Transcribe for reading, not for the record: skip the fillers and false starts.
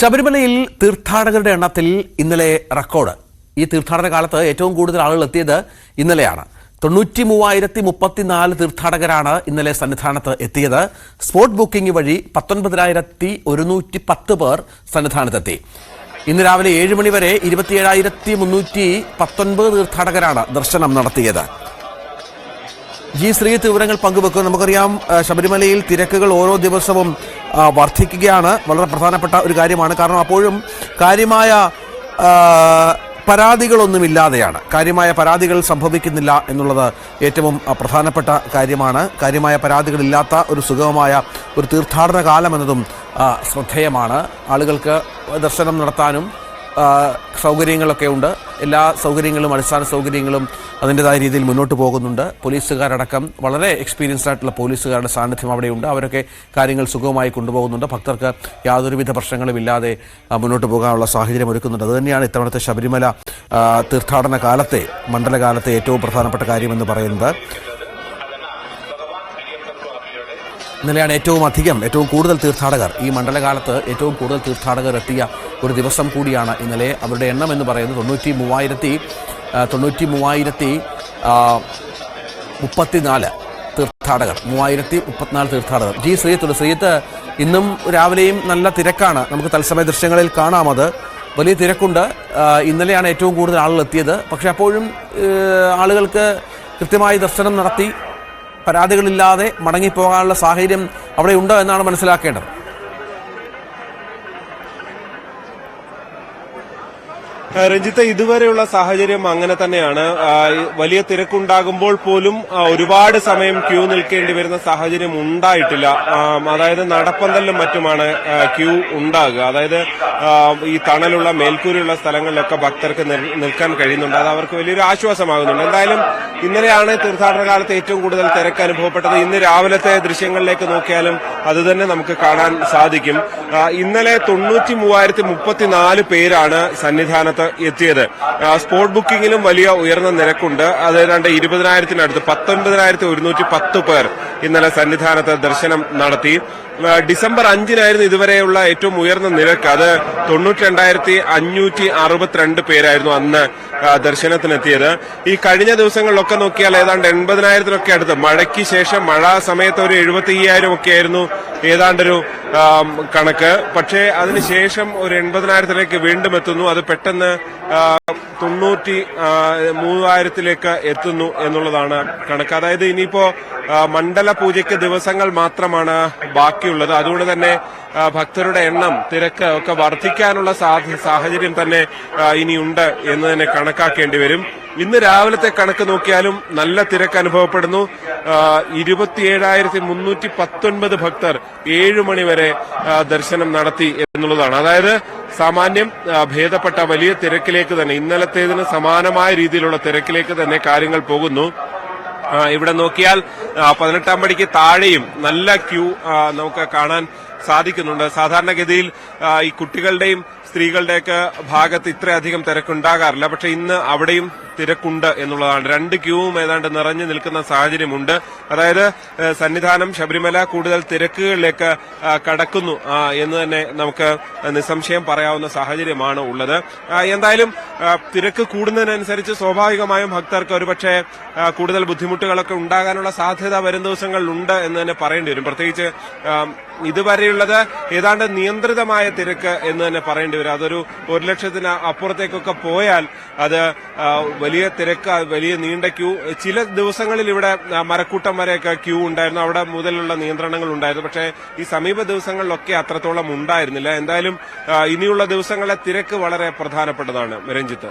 ശബരിമലയിൽ തീർത്ഥാടകരുടെ എണ്ണത്തിൽ ഇന്നലെ റെക്കോർഡ്. ഈ തീർത്ഥാടന കാലത്ത് ഏറ്റവും കൂടുതൽ ആളുകൾ എത്തിയത് ഇന്നലെയാണ്. 93,034 തീർത്ഥാടകരാണ് ഇന്നലെ സന്നിധാനത്ത് എത്തിയത്. സ്പോട്ട് ബുക്കിംഗ് വഴി 19,110 പേർ സന്നിധാനത്തെത്തി. ഇന്ന് രാവിലെ 7 മണി വരെ 27,319 തീർത്ഥാടകരാണ് ദർശനം നടത്തിയത്. ജി ശ്രീജിത്ത് വിവരങ്ങൾ പങ്കുവെക്കും. നമുക്കറിയാം, ശബരിമലയിൽ തിരക്കുകൾ ഓരോ ദിവസവും വർദ്ധിക്കുകയാണ്. വളരെ പ്രധാനപ്പെട്ട ഒരു കാര്യമാണ്. കാരണം അപ്പോഴും കാര്യമായ പരാതികളൊന്നുമില്ലാതെയാണ്. കാര്യമായ പരാതികൾ സംഭവിക്കുന്നില്ല എന്നുള്ളത് ഏറ്റവും പ്രധാനപ്പെട്ട കാര്യമാണ്. കാര്യമായ പരാതികളില്ലാത്ത ഒരു സുഗമമായ ഒരു തീർത്ഥാടന കാലം എന്നതും ശ്രദ്ധേയമാണ്. ആളുകൾക്ക് ദർശനം നടത്താനും സൗകര്യങ്ങളൊക്കെ ഉണ്ട്. എല്ലാ സൗകര്യങ്ങളും, അടിസ്ഥാന സൗകര്യങ്ങളും അതിൻ്റെതായ രീതിയിൽ മുന്നോട്ട് പോകുന്നുണ്ട്. പോലീസുകാരടക്കം വളരെ എക്സ്പീരിയൻസ്ഡ് ആയിട്ടുള്ള പോലീസുകാരുടെ സാന്നിധ്യം അവിടെയുണ്ട്. അവരൊക്കെ കാര്യങ്ങൾ സുഗമമായി കൊണ്ടുപോകുന്നുണ്ട്. ഭക്തർക്ക് യാതൊരുവിധ പ്രശ്നങ്ങളും ഇല്ലാതെ മുന്നോട്ട് പോകാനുള്ള സാഹചര്യം ഒരുക്കുന്നുണ്ട്. അതുതന്നെയാണ് ഇത്തവണത്തെ ശബരിമല തീർത്ഥാടന കാലത്തെ, മണ്ഡലകാലത്തെ ഏറ്റവും പ്രധാനപ്പെട്ട കാര്യമെന്ന് പറയുന്നത്. ഇന്നലെയാണ് ഏറ്റവും കൂടുതൽ തീർത്ഥാടകർ, ഈ മണ്ഡലകാലത്ത് ഏറ്റവും കൂടുതൽ തീർത്ഥാടകർ എത്തിയ ഒരു ദിവസം കൂടിയാണ് ഇന്നലെ. അവരുടെ എണ്ണം എന്ന് പറയുന്നത് 93,034 തീർത്ഥാടകർ. 3034 തീർത്ഥാടകർ. ജി ശ്രീജിത്ത്, ഇന്നും രാവിലെയും നല്ല തിരക്കാണ്. നമുക്ക് തത്സമയ ദൃശ്യങ്ങളിൽ കാണാം. അത് വലിയ തിരക്കുണ്ട്. ഇന്നലെയാണ് ഏറ്റവും കൂടുതൽ ആളുകൾ എത്തിയത്. പക്ഷെ അപ്പോഴും ആളുകൾക്ക് കൃത്യമായി ദർശനം നടത്തി പരാതികളില്ലാതെ മടങ്ങിപ്പോകാനുള്ള സാഹചര്യം അവിടെ ഉണ്ട് എന്നാണ് മനസ്സിലാക്കേണ്ടത്. രഞ്ജിത്ത്, ഇതുവരെയുള്ള സാഹചര്യം അങ്ങനെ തന്നെയാണ്. വലിയ തിരക്കുണ്ടാകുമ്പോൾ പോലും ഒരുപാട് സമയം ക്യൂ നിൽക്കേണ്ടി വരുന്ന സാഹചര്യം ഉണ്ടായിട്ടില്ല. അതായത് നടപ്പന്തലിലും മറ്റുമാണ് ക്യൂ ഉണ്ടാകുക. അതായത് ഈ തണലുള്ള മേൽക്കൂരയുള്ള സ്ഥലങ്ങളിലൊക്കെ ഭക്തർക്ക് നിൽക്കാൻ കഴിയുന്നുണ്ട്. അത് അവർക്ക് വലിയൊരു ആശ്വാസമാകുന്നുണ്ട്. എന്തായാലും ഇന്നലെയാണ് തീർത്ഥാടന കാലത്ത് ഏറ്റവും കൂടുതൽ തിരക്ക് അനുഭവപ്പെട്ടത്. ഇന്ന് രാവിലത്തെ ദൃശ്യങ്ങളിലേക്ക് നോക്കിയാലും അത് തന്നെ നമുക്ക് കാണാൻ സാധിക്കും. ഇന്നലെ 93,034 പേരാണ് സന്നിധാനത്ത് എത്തിയത്. സ്പോട്ട് ബുക്കിംഗിലും വലിയ ഉയർന്ന നിരക്കുണ്ട്. അത് ഏതാണ്ട് 20,000-നടുത്ത് 19,110 പേർ ഇന്നലെ സന്നിധാനത്ത് ദർശനം നടത്തി. ഡിസംബർ 5-നായിരുന്നു ഇതുവരെയുള്ള ഏറ്റവും ഉയർന്ന നിരക്ക്. അത് 92,562 പേരായിരുന്നു അന്ന് ദർശനത്തിനെത്തിയത്. ഈ കഴിഞ്ഞ ദിവസങ്ങളിലൊക്കെ നോക്കിയാൽ ഏതാണ്ട് 80,000-നൊക്കെ അടുത്ത്, മഴയ്ക്ക് ശേഷം മഴ സമയത്ത് ഒരു 75,000 ഒക്കെ ആയിരുന്നു ഏതാണ്ടൊരു കണക്ക്. പക്ഷേ അതിനുശേഷം ഒരു 80,000-ലേക്ക് വീണ്ടും എത്തുന്നു. അത് പെട്ടെന്ന് 93,000-ലേക്ക് എത്തുന്നു എന്നുള്ളതാണ് കണക്ക്. അതായത് ഇനിയിപ്പോ മണ്ഡല പൂജയ്ക്ക് ദിവസങ്ങൾ മാത്രമാണ് ബാക്കിയുള്ളത്. അതുകൊണ്ട് തന്നെ ഭക്തരുടെ എണ്ണം, തിരക്ക് ഒക്കെ വർദ്ധിക്കാനുള്ള സാഹചര്യം തന്നെ ഇനിയുണ്ട് എന്ന് തന്നെ കണക്കാക്കേണ്ടി വരും. ഇന്ന് രാവിലത്തെ കണക്ക് നോക്കിയാലും നല്ല തിരക്ക് അനുഭവപ്പെടുന്നു. 27,319 ഭക്തർ 7 മണിവരെ ദർശനം നടത്തി എന്നുള്ളതാണ്. അതായത് സാമാന്യം ഭേദപ്പെട്ട വലിയ തിരക്കിലേക്ക് തന്നെ, ഇന്നലത്തേതിന് സമാനമായ രീതിയിലുള്ള തിരക്കിലേക്ക് തന്നെ കാര്യങ്ങൾ പോകുന്നു. ഇവിടെ നോക്കിയാൽ 18-ാം പടിക്ക് താഴെയും നല്ല ക്യൂ നമുക്ക് കാണാൻ സാധിക്കുന്നുണ്ട്. സാധാരണഗതിയിൽ ഈ കുട്ടികളുടെയും സ്ത്രീകളുടെയൊക്കെ ഭാഗത്ത് ഇത്രയധികം തിരക്കുണ്ടാകാറില്ല. പക്ഷെ ഇന്ന് അവിടെയും തിരക്കുണ്ട് എന്നുള്ളതാണ്. 2 ക്യൂവും ഏതാണ്ട് നിറഞ്ഞു നിൽക്കുന്ന സാഹചര്യമുണ്ട്. അതായത് സന്നിധാനം, ശബരിമല കൂടുതൽ തിരക്കുകളിലേക്ക് കടക്കുന്നു എന്ന് തന്നെ നമുക്ക് നിസ്സംശയം പറയാവുന്ന സാഹചര്യമാണ് ഉള്ളത്. എന്തായാലും തിരക്ക് കൂടുന്നതിനനുസരിച്ച് സ്വാഭാവികമായും ഭക്തർക്ക് ഒരുപക്ഷെ കൂടുതൽ ബുദ്ധിമുട്ടുകളൊക്കെ ഉണ്ടാകാനുള്ള സാധ്യത വരും ദിവസങ്ങളിലുണ്ട് എന്ന് തന്നെ പറയേണ്ടി വരും. പ്രത്യേകിച്ച് ഇതുവരെയുള്ളത് ഏതാണ്ട് നിയന്ത്രിതമായ തിരക്ക് എന്ന് തന്നെ പറയേണ്ടി വരും. അതൊരു 1,00,000-ന് അപ്പുറത്തേക്കൊക്കെ പോയാൽ അത് വലിയ തിരക്ക്, വലിയ നീണ്ട ക്യൂ. ചില ദിവസങ്ങളിൽ ഇവിടെ മരക്കൂട്ടം വരെയൊക്കെ ക്യൂ ഉണ്ടായിരുന്നു. അവിടെ മുതലുള്ള നിയന്ത്രണങ്ങൾ ഉണ്ടായിരുന്നു. പക്ഷേ ഈ സമീപ ദിവസങ്ങളിലൊക്കെ അത്രത്തോളം ഉണ്ടായിരുന്നില്ല. എന്തായാലും ഇനിയുള്ള ദിവസങ്ങളിലെ തിരക്ക് വളരെ പ്രധാനപ്പെട്ടതാണ് രഞ്ജിത്ത്.